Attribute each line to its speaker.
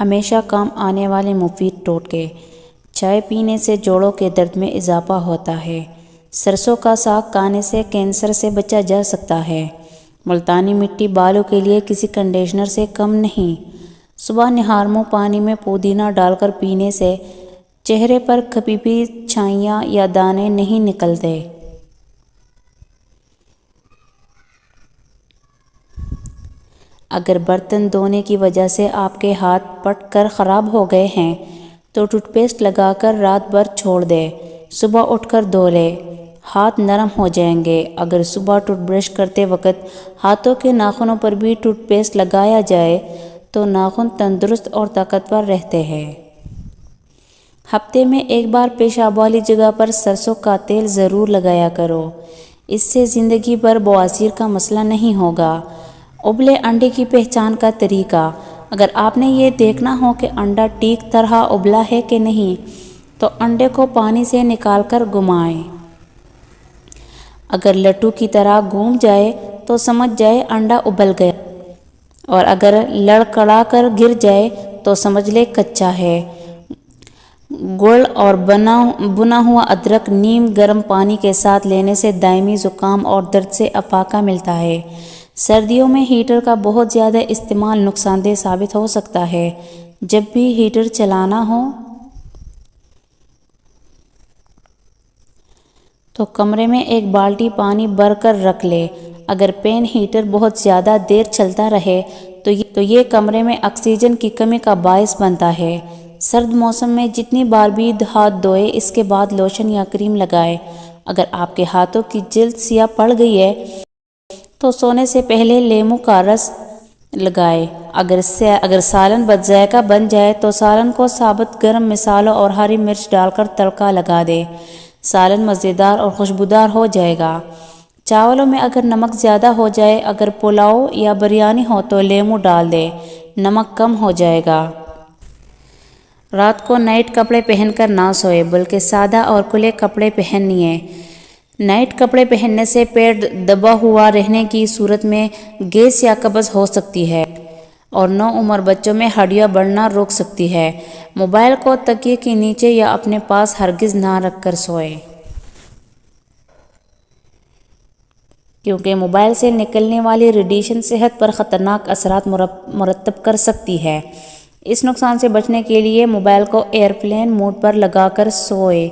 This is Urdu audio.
Speaker 1: ہمیشہ کام آنے والے مفید ٹوٹکے۔ چائے پینے سے جوڑوں کے درد میں اضافہ ہوتا ہے۔ سرسوں کا ساگ کھانے سے کینسر سے بچا جا سکتا ہے۔ ملتانی مٹی بالوں کے لیے کسی کنڈیشنر سے کم نہیں۔ صبح نہارمو پانی میں پودینہ ڈال کر پینے سے چہرے پر کبھی بھی چھائیاں یا دانے نہیں نکلتے۔ اگر برتن دھونے کی وجہ سے آپ کے ہاتھ پٹ کر خراب ہو گئے ہیں تو ٹوتھ پیسٹ لگا کر رات بھر چھوڑ دیں، صبح اٹھ کر دھو لیں، ہاتھ نرم ہو جائیں گے۔ اگر صبح ٹوتھ برش کرتے وقت ہاتھوں کے ناخنوں پر بھی ٹوتھ پیسٹ لگایا جائے تو ناخن تندرست اور طاقتور رہتے ہیں۔ ہفتے میں ایک بار پیشاب والی جگہ پر سرسوں کا تیل ضرور لگایا کرو، اس سے زندگی بھر بواسیر کا مسئلہ نہیں ہوگا۔ ابلے انڈے کی پہچان کا طریقہ۔ اگر آپ نے یہ دیکھنا ہو کہ انڈا ٹھیک طرح ابلا ہے کہ نہیں تو انڈے کو پانی سے نکال کر گھمائیں۔ اگر لڈو کی طرح گھوم جائے تو سمجھ جائے انڈا ابل گیا، اور اگر لڑکھڑا کر گر جائے تو سمجھ لے کچا ہے۔ گڑ اور بنا ہوا ادرک نیم گرم پانی کے ساتھ لینے سے دائمی زکام اور درد سے افاقہ ملتا ہے۔ سردیوں میں ہیٹر کا بہت زیادہ استعمال نقصان دہ ثابت ہو سکتا ہے۔ جب بھی ہیٹر چلانا ہو تو کمرے میں ایک بالٹی پانی بھر کر رکھ لے۔ اگر پین ہیٹر بہت زیادہ دیر چلتا رہے تو یہ کمرے میں آکسیجن کی کمی کا باعث بنتا ہے۔ سرد موسم میں جتنی بار بھی ہاتھ دھوئے اس کے بعد لوشن یا کریم لگائے۔ اگر آپ کے ہاتھوں کی جلد سیاہ پڑ گئی ہے تو سونے سے پہلے لیموں کا رس لگائے۔ اگر سالن بد ذائقہ بن جائے تو سالن کو ثابت گرم مصالحوں اور ہری مرچ ڈال کر تڑکا لگا دے، سالن مزیدار اور خوشبودار ہو جائے گا۔ چاولوں میں اگر نمک زیادہ ہو جائے، اگر پلاؤ یا بریانی ہو تو لیموں ڈال دے، نمک کم ہو جائے گا۔ رات کو نائٹ کپڑے پہن کر نہ سوئے بلکہ سادہ اور کھلے کپڑے پہنیے۔ نائٹ کپڑے پہننے سے پیٹ دبا ہوا رہنے کی صورت میں گیس یا قبض ہو سکتی ہے اور نوعمر بچوں میں ہڈیاں بڑھنا روک سکتی ہے۔ موبائل کو تکیے کے نیچے یا اپنے پاس ہرگز نہ رکھ کر سوئیں، کیونکہ موبائل سے نکلنے والی ریڈیشن صحت پر خطرناک اثرات مرتب کر سکتی ہے۔ اس نقصان سے بچنے کے لیے موبائل کو ایئرپلین موڈ پر لگا کر سوئیں۔